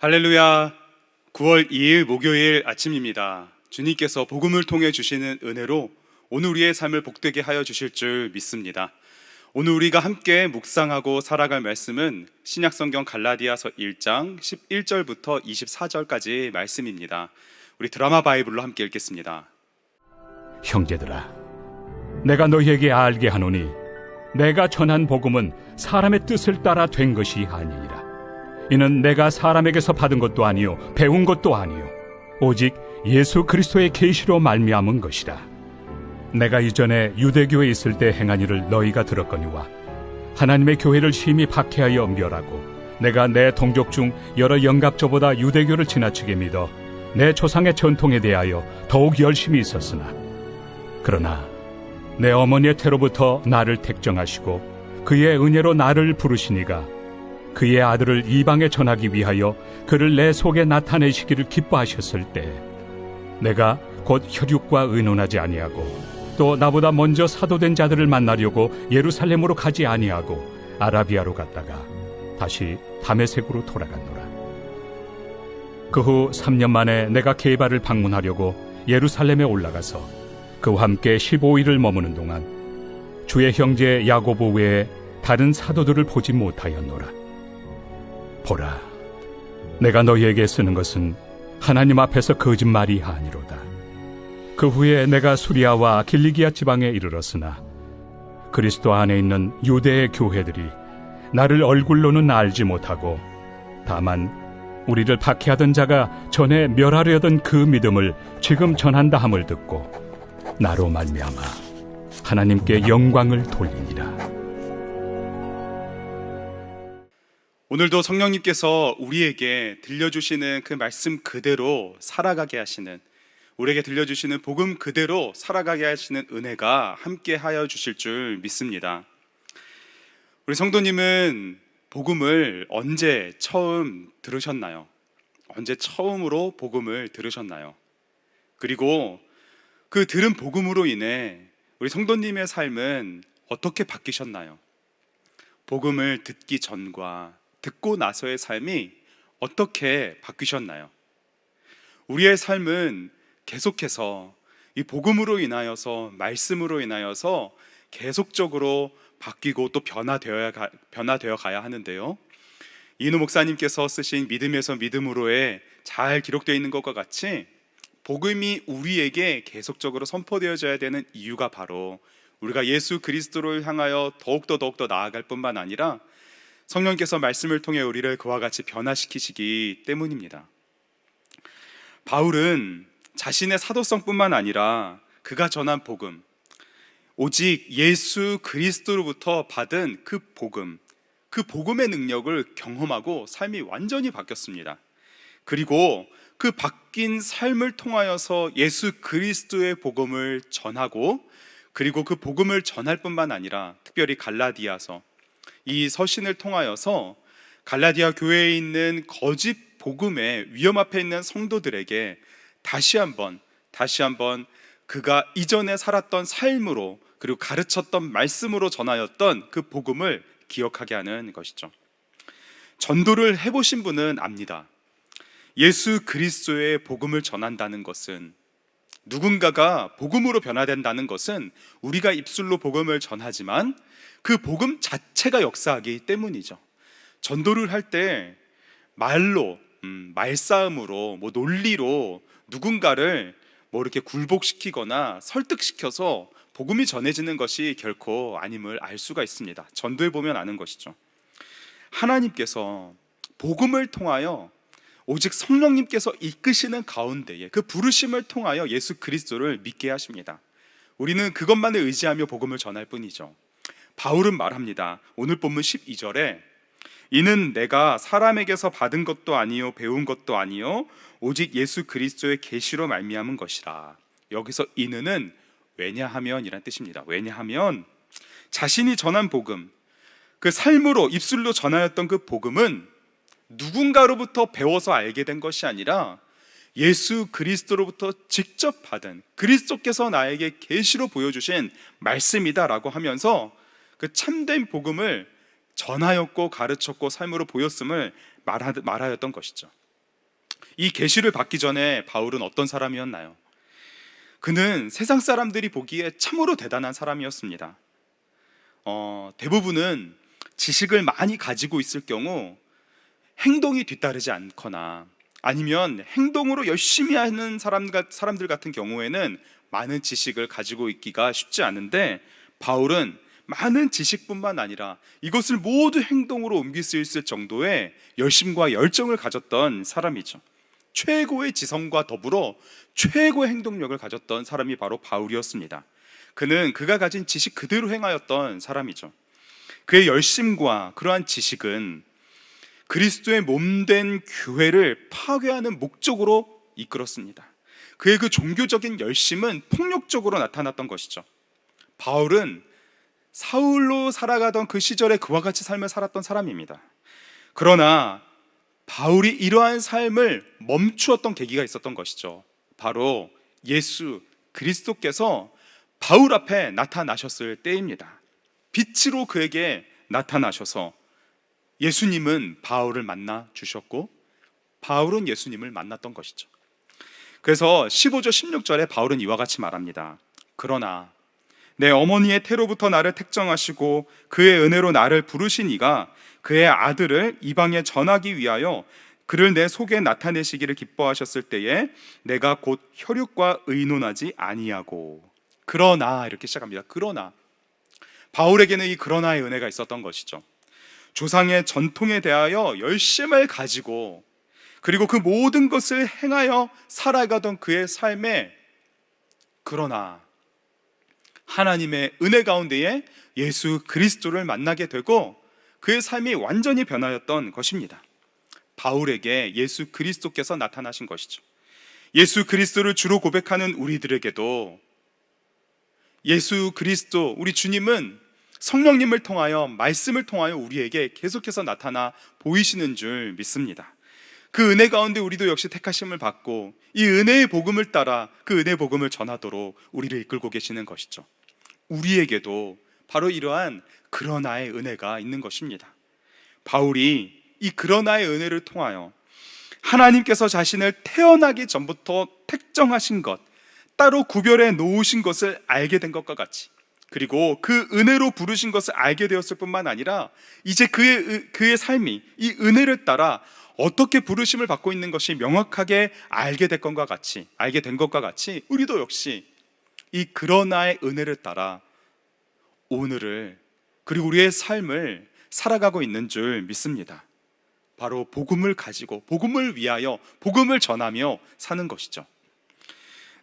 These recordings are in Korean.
할렐루야. 9월 2일 목요일 아침입니다. 주님께서 복음을 통해 주시는 은혜로 오늘 우리의 삶을 복되게 하여 주실 줄 믿습니다. 오늘 우리가 함께 묵상하고 살아갈 말씀은 신약성경 갈라디아서 1장 11절부터 24절까지 말씀입니다. 우리 드라마 바이블로 함께 읽겠습니다. 형제들아, 내가 너희에게 알게 하노니 내가 전한 복음은 사람의 뜻을 따라 된 것이 아니니라. 이는 내가 사람에게서 받은 것도 아니요 배운 것도 아니요 오직 예수 그리스도의 계시로 말미암은 것이라. 내가 이전에 유대교에 있을 때 행한 일을 너희가 들었거니와 하나님의 교회를 심히 박해하여 멸하고 내가 내 동족 중 여러 영갑조보다 유대교를 지나치게 믿어 내 조상의 전통에 대하여 더욱 열심히 있었으나, 그러나 내 어머니의 태로부터 나를 택정하시고 그의 은혜로 나를 부르시니가 그의 아들을 이방에 전하기 위하여 그를 내 속에 나타내시기를 기뻐하셨을 때, 내가 곧 혈육과 의논하지 아니하고 또 나보다 먼저 사도된 자들을 만나려고 예루살렘으로 가지 아니하고 아라비아로 갔다가 다시 다메섹으로 돌아갔노라. 그 후 3년 만에 내가 게바를 방문하려고 예루살렘에 올라가서 그와 함께 15일을 머무는 동안 주의 형제 야고보 외에 다른 사도들을 보지 못하였노라. 보라, 내가 너희에게 쓰는 것은 하나님 앞에서 거짓말이 아니로다. 그 후에 내가 수리아와 길리기아 지방에 이르렀으나 그리스도 안에 있는 유대의 교회들이 나를 얼굴로는 알지 못하고 다만 우리를 박해하던 자가 전에 멸하려던 그 믿음을 지금 전한다 함을 듣고 나로 말미암아 하나님께 영광을 돌리니라. 오늘도 성령님께서 우리에게 들려주시는 그 말씀 그대로 살아가게 하시는, 우리에게 들려주시는 복음 그대로 살아가게 하시는 은혜가 함께 하여 주실 줄 믿습니다. 우리 성도님은 복음을 언제 처음 들으셨나요? 언제 처음으로 복음을 들으셨나요? 그리고 그 들은 복음으로 인해 우리 성도님의 삶은 어떻게 바뀌셨나요? 복음을 듣기 전과 듣고 나서의 삶이 어떻게 바뀌셨나요? 우리의 삶은 계속해서 이 복음으로 인하여서, 말씀으로 인하여서 계속적으로 바뀌고 또 변화되어 가야 하는데요, 이인호 목사님께서 쓰신 믿음에서 믿음으로에 잘 기록되어 있는 것과 같이 복음이 우리에게 계속적으로 선포되어져야 되는 이유가 바로 우리가 예수 그리스도를 향하여 더욱더 나아갈 뿐만 아니라 성령께서 말씀을 통해 우리를 그와 같이 변화시키시기 때문입니다. 바울은 자신의 사도성뿐만 아니라 그가 전한 복음, 오직 예수 그리스도로부터 받은 그 복음의 능력을 경험하고 삶이 완전히 바뀌었습니다. 그리고 그 바뀐 삶을 통하여서 예수 그리스도의 복음을 전하고, 그리고 그 복음을 전할 뿐만 아니라 특별히 갈라디아서, 이 서신을 통하여서 갈라디아 교회에 있는 거짓 복음의 위험 앞에 있는 성도들에게 다시 한번 그가 이전에 살았던 삶으로, 그리고 가르쳤던 말씀으로 전하였던 그 복음을 기억하게 하는 것이죠. 전도를 해보신 분은 압니다. 예수 그리스도의 복음을 전한다는 것은, 누군가가 복음으로 변화된다는 것은 우리가 입술로 복음을 전하지만 그 복음 자체가 역사하기 때문이죠. 전도를 할 때 말로, 말싸움으로, 논리로 누군가를 이렇게 굴복시키거나 설득시켜서 복음이 전해지는 것이 결코 아님을 알 수가 있습니다. 전도해 보면 아는 것이죠. 하나님께서 복음을 통하여 오직 성령님께서 이끄시는 가운데에 그 부르심을 통하여 예수 그리스도를 믿게 하십니다. 우리는 그것만을 의지하며 복음을 전할 뿐이죠. 바울은 말합니다. 오늘 본문 12절에 이는 내가 사람에게서 받은 것도 아니요 배운 것도 아니요 오직 예수 그리스도의 계시로 말미암은 것이라. 여기서 이는은 왜냐하면 이란 뜻입니다. 왜냐하면 자신이 전한 복음, 그 삶으로 입술로 전하였던 그 복음은 누군가로부터 배워서 알게 된 것이 아니라 예수 그리스도로부터 직접 받은, 그리스도께서 나에게 계시로 보여주신 말씀이다라고 하면서 그 참된 복음을 전하였고 가르쳤고 삶으로 보였음을 말하였던 것이죠. 이 계시를 받기 전에 바울은 어떤 사람이었나요? 그는 세상 사람들이 보기에 참으로 대단한 사람이었습니다. 대부분은 지식을 많이 가지고 있을 경우 행동이 뒤따르지 않거나 아니면 행동으로 열심히 하는 사람들 같은 경우에는 많은 지식을 가지고 있기가 쉽지 않은데, 바울은 많은 지식뿐만 아니라 이것을 모두 행동으로 옮길 수 있을 정도의 열심과 열정을 가졌던 사람이죠. 최고의 지성과 더불어 최고의 행동력을 가졌던 사람이 바로 바울이었습니다. 그는 그가 가진 지식 그대로 행하였던 사람이죠. 그의 열심과 그러한 지식은 그리스도의 몸된 교회를 파괴하는 목적으로 이끌었습니다. 그의 그 종교적인 열심은 폭력적으로 나타났던 것이죠. 바울은 사울로 살아가던 그 시절에 그와 같이 삶을 살았던 사람입니다. 그러나 바울이 이러한 삶을 멈추었던 계기가 있었던 것이죠. 바로 예수 그리스도께서 바울 앞에 나타나셨을 때입니다. 빛으로 그에게 나타나셔서 예수님은 바울을 만나 주셨고 바울은 예수님을 만났던 것이죠. 그래서 15절 16절에 바울은 이와 같이 말합니다. 그러나 내 어머니의 태로부터 나를 택정하시고 그의 은혜로 나를 부르신 이가 그의 아들을 이방에 전하기 위하여 그를 내 속에 나타내시기를 기뻐하셨을 때에 내가 곧 혈육과 의논하지 아니하고. 그러나 이렇게 시작합니다. 그러나 바울에게는 이 그러나의 은혜가 있었던 것이죠. 조상의 전통에 대하여 열심을 가지고 그리고 그 모든 것을 행하여 살아가던 그의 삶에, 그러나 하나님의 은혜 가운데에 예수 그리스도를 만나게 되고 그의 삶이 완전히 변하였던 것입니다. 바울에게 예수 그리스도께서 나타나신 것이죠. 예수 그리스도를 주로 고백하는 우리들에게도 예수 그리스도, 우리 주님은 성령님을 통하여, 말씀을 통하여 우리에게 계속해서 나타나 보이시는 줄 믿습니다. 그 은혜 가운데 우리도 역시 택하심을 받고 이 은혜의 복음을 따라 그 은혜의 복음을 전하도록 우리를 이끌고 계시는 것이죠. 우리에게도 바로 이러한 그러나의 은혜가 있는 것입니다. 바울이 이 그러나의 은혜를 통하여 하나님께서 자신을 태어나기 전부터 택정하신 것, 따로 구별해 놓으신 것을 알게 된 것과 같이, 그리고 그 은혜로 부르신 것을 알게 되었을 뿐만 아니라 이제 그의 삶이 이 은혜를 따라 어떻게 부르심을 받고 있는 것이 명확하게 알게 된 것과 같이 우리도 역시 이 그러나의 은혜를 따라 오늘을, 그리고 우리의 삶을 살아가고 있는 줄 믿습니다. 바로 복음을 가지고 복음을 위하여 복음을 전하며 사는 것이죠.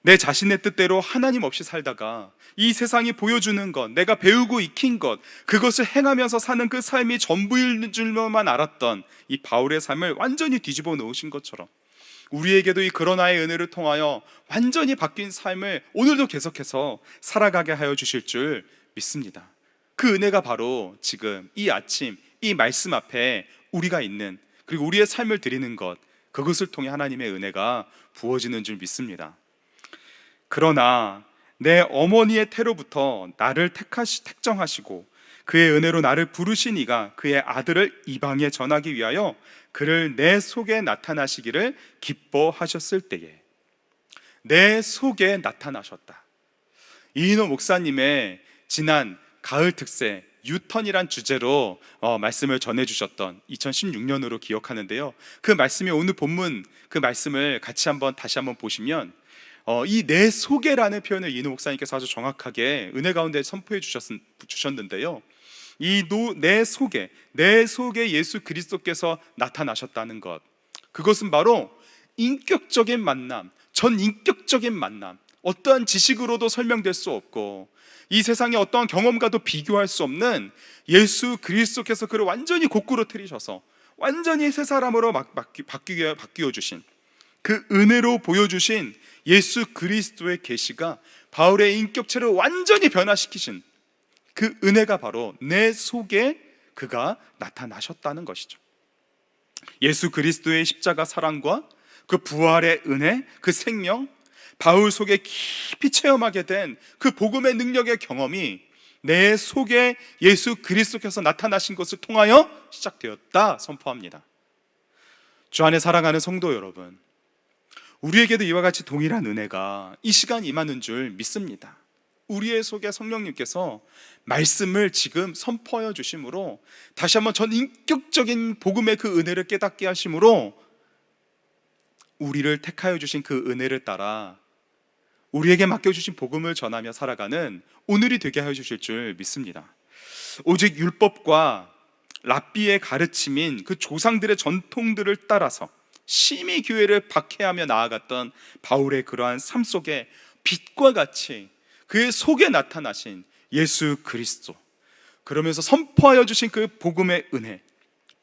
내 자신의 뜻대로 하나님 없이 살다가 이 세상이 보여주는 것, 내가 배우고 익힌 것, 그것을 행하면서 사는 그 삶이 전부일 줄만 알았던 이 바울의 삶을 완전히 뒤집어 놓으신 것처럼 우리에게도 이 그러나의 은혜를 통하여 완전히 바뀐 삶을 오늘도 계속해서 살아가게 하여 주실 줄 믿습니다. 그 은혜가 바로 지금 이 아침 이 말씀 앞에 우리가 있는, 그리고 우리의 삶을 드리는 것, 그것을 통해 하나님의 은혜가 부어지는 줄 믿습니다. 그러나 내 어머니의 태로부터 나를 택정하시고 그의 은혜로 나를 부르신 이가 그의 아들을 이방에 전하기 위하여 그를 내 속에 나타나시기를 기뻐하셨을 때에. 내 속에 나타나셨다. 이인호 목사님의 지난 가을 특세 유턴이란 주제로 말씀을 전해주셨던 2016년으로 기억하는데요, 그 말씀이 오늘 본문 그 말씀을 다시 한번 보시면 이 내 속에라는 표현을 이인호 목사님께서 아주 정확하게 은혜 가운데 선포해 주셨는데요, 이 내 속에 예수 그리스도께서 나타나셨다는 것, 그것은 바로 인격적인 만남, 전인격적인 만남, 어떠한 지식으로도 설명될 수 없고 이 세상의 어떠한 경험과도 비교할 수 없는 예수 그리스도께서 그를 완전히 거꾸로 틀이셔서 완전히 새 사람으로 바뀌어 주신, 그 은혜로 보여주신 예수 그리스도의 계시가 바울의 인격체를 완전히 변화시키신 그 은혜가 바로 내 속에 그가 나타나셨다는 것이죠. 예수 그리스도의 십자가 사랑과 그 부활의 은혜, 그 생명, 바울 속에 깊이 체험하게 된 그 복음의 능력의 경험이 내 속에 예수 그리스도께서 나타나신 것을 통하여 시작되었다 선포합니다. 주 안에 사랑하는 성도 여러분, 우리에게도 이와 같이 동일한 은혜가 이 시간 임하는 줄 믿습니다. 우리의 속에 성령님께서 말씀을 지금 선포하여 주심으로 다시 한번 전 인격적인 복음의 그 은혜를 깨닫게 하심으로 우리를 택하여 주신 그 은혜를 따라 우리에게 맡겨주신 복음을 전하며 살아가는 오늘이 되게 하여 주실 줄 믿습니다. 오직 율법과 랍비의 가르침인 그 조상들의 전통들을 따라서 심히 교회를 박해하며 나아갔던 바울의 그러한 삶 속에 빛과 같이 그의 속에 나타나신 예수 그리스도, 그러면서 선포하여 주신 그 복음의 은혜,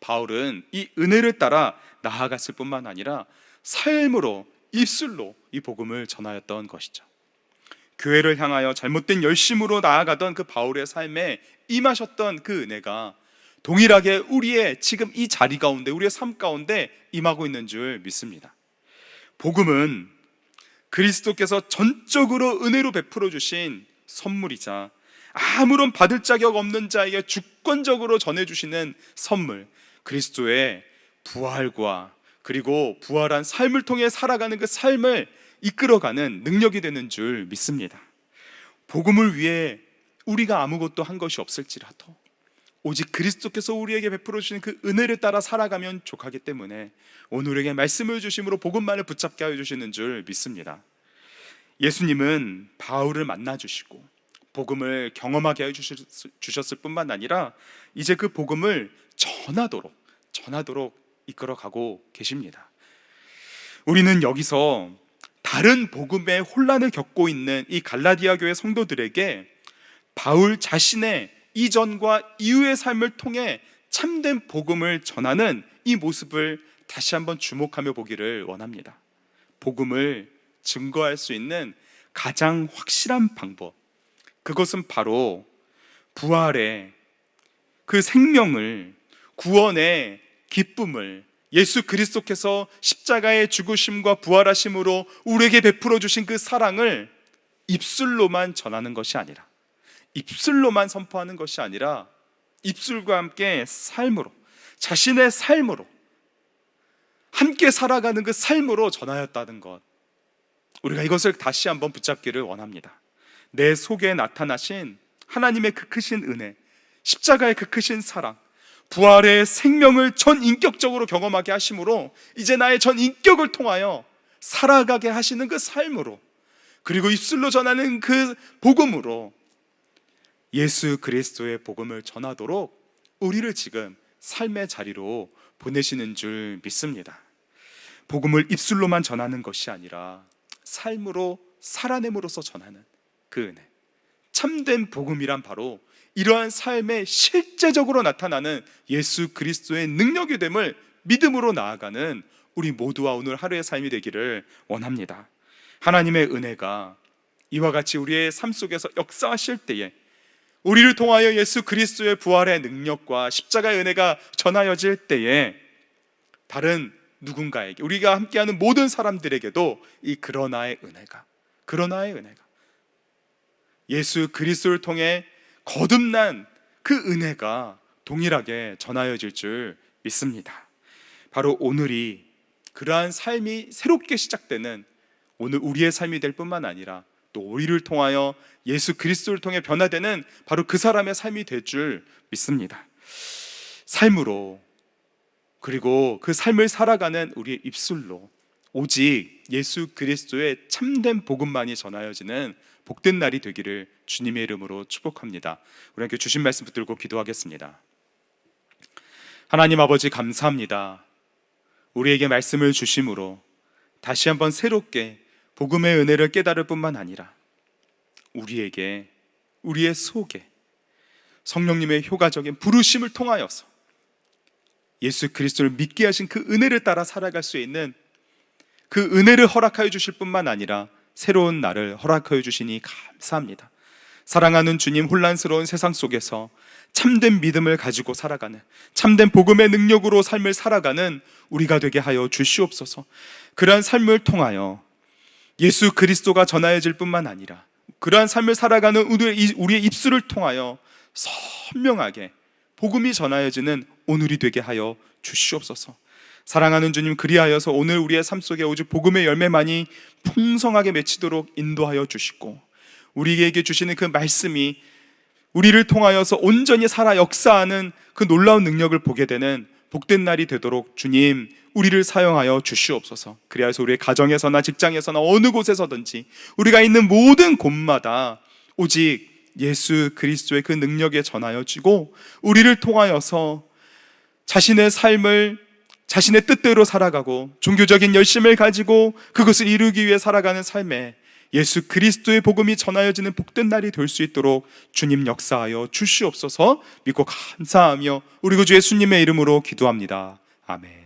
바울은 이 은혜를 따라 나아갔을 뿐만 아니라 삶으로, 입술로 이 복음을 전하였던 것이죠. 교회를 향하여 잘못된 열심으로 나아가던 그 바울의 삶에 임하셨던 그 은혜가 동일하게 우리의 지금 이 자리 가운데, 우리의 삶 가운데 임하고 있는 줄 믿습니다. 복음은 그리스도께서 전적으로 은혜로 베풀어 주신 선물이자 아무런 받을 자격 없는 자에게 주권적으로 전해주시는 선물, 그리스도의 부활과 그리고 부활한 삶을 통해 살아가는 그 삶을 이끌어가는 능력이 되는 줄 믿습니다. 복음을 위해 우리가 아무것도 한 것이 없을지라도 오직 그리스도께서 우리에게 베풀어 주시는 그 은혜를 따라 살아가면 족하기 때문에 오늘에게 말씀을 주심으로 복음만을 붙잡게 하여 주시는 줄 믿습니다. 예수님은 바울을 만나 주시고 복음을 경험하게 해 주셨을 뿐만 아니라 이제 그 복음을 전하도록 이끌어가고 계십니다. 우리는 여기서 다른 복음의 혼란을 겪고 있는 이 갈라디아 교회 성도들에게 바울 자신의 이전과 이후의 삶을 통해 참된 복음을 전하는 이 모습을 다시 한번 주목하며 보기를 원합니다. 복음을 증거할 수 있는 가장 확실한 방법, 그것은 바로 부활의 그 생명을, 구원의 기쁨을, 예수 그리스도께서 십자가의 죽으심과 부활하심으로 우리에게 베풀어 주신 그 사랑을 입술로만 전하는 것이 아니라, 입술로만 선포하는 것이 아니라 입술과 함께 삶으로, 자신의 삶으로 함께 살아가는 그 삶으로 전하였다는 것, 우리가 이것을 다시 한번 붙잡기를 원합니다. 내 속에 나타나신 하나님의 그 크신 은혜, 십자가의 그 크신 사랑, 부활의 생명을 전 인격적으로 경험하게 하심으로 이제 나의 전 인격을 통하여 살아가게 하시는 그 삶으로, 그리고 입술로 전하는 그 복음으로 예수 그리스도의 복음을 전하도록 우리를 지금 삶의 자리로 보내시는 줄 믿습니다. 복음을 입술로만 전하는 것이 아니라 삶으로 살아냄으로써 전하는 그 은혜, 참된 복음이란 바로 이러한 삶에 실제적으로 나타나는 예수 그리스도의 능력이 됨을 믿음으로 나아가는 우리 모두와 오늘 하루의 삶이 되기를 원합니다. 하나님의 은혜가 이와 같이 우리의 삶 속에서 역사하실 때에 우리를 통하여 예수 그리스도의 부활의 능력과 십자가의 은혜가 전하여질 때에 다른 누군가에게, 우리가 함께하는 모든 사람들에게도 이 그러나의 은혜가 예수 그리스도를 통해 거듭난 그 은혜가 동일하게 전하여질 줄 믿습니다. 바로 오늘이 그러한 삶이 새롭게 시작되는 오늘 우리의 삶이 될 뿐만 아니라 또 우리를 통하여 예수 그리스도를 통해 변화되는 바로 그 사람의 삶이 될 줄 믿습니다. 삶으로, 그리고 그 삶을 살아가는 우리의 입술로 오직 예수 그리스도의 참된 복음만이 전하여지는 복된 날이 되기를 주님의 이름으로 축복합니다. 우리 함께 주신 말씀 붙들고 기도하겠습니다. 하나님 아버지, 감사합니다. 우리에게 말씀을 주심으로 다시 한번 새롭게 복음의 은혜를 깨달을 뿐만 아니라 우리에게, 우리의 속에 성령님의 효과적인 부르심을 통하여서 예수 그리스도를 믿게 하신 그 은혜를 따라 살아갈 수 있는 그 은혜를 허락하여 주실 뿐만 아니라 새로운 날을 허락하여 주시니 감사합니다. 사랑하는 주님, 혼란스러운 세상 속에서 참된 믿음을 가지고 살아가는, 참된 복음의 능력으로 삶을 살아가는 우리가 되게 하여 주시옵소서. 그러한 삶을 통하여 예수 그리스도가 전하여질 뿐만 아니라 그러한 삶을 살아가는 우리의 입술을 통하여 선명하게 복음이 전하여지는 오늘이 되게 하여 주시옵소서. 사랑하는 주님, 그리하여서 오늘 우리의 삶 속에 오직 복음의 열매만이 풍성하게 맺히도록 인도하여 주시고, 우리에게 주시는 그 말씀이 우리를 통하여서 온전히 살아 역사하는 그 놀라운 능력을 보게 되는 복된 날이 되도록 주님, 우리를 사용하여 주시옵소서. 그리하여서 우리의 가정에서나 직장에서나 어느 곳에서든지 우리가 있는 모든 곳마다 오직 예수 그리스도의 그 능력에 전하여지고, 우리를 통하여서 자신의 삶을 자신의 뜻대로 살아가고 종교적인 열심을 가지고 그것을 이루기 위해 살아가는 삶에 예수 그리스도의 복음이 전하여지는 복된 날이 될 수 있도록 주님 역사하여 주시옵소서. 믿고 감사하며 우리 구주 예수님의 이름으로 기도합니다. 아멘.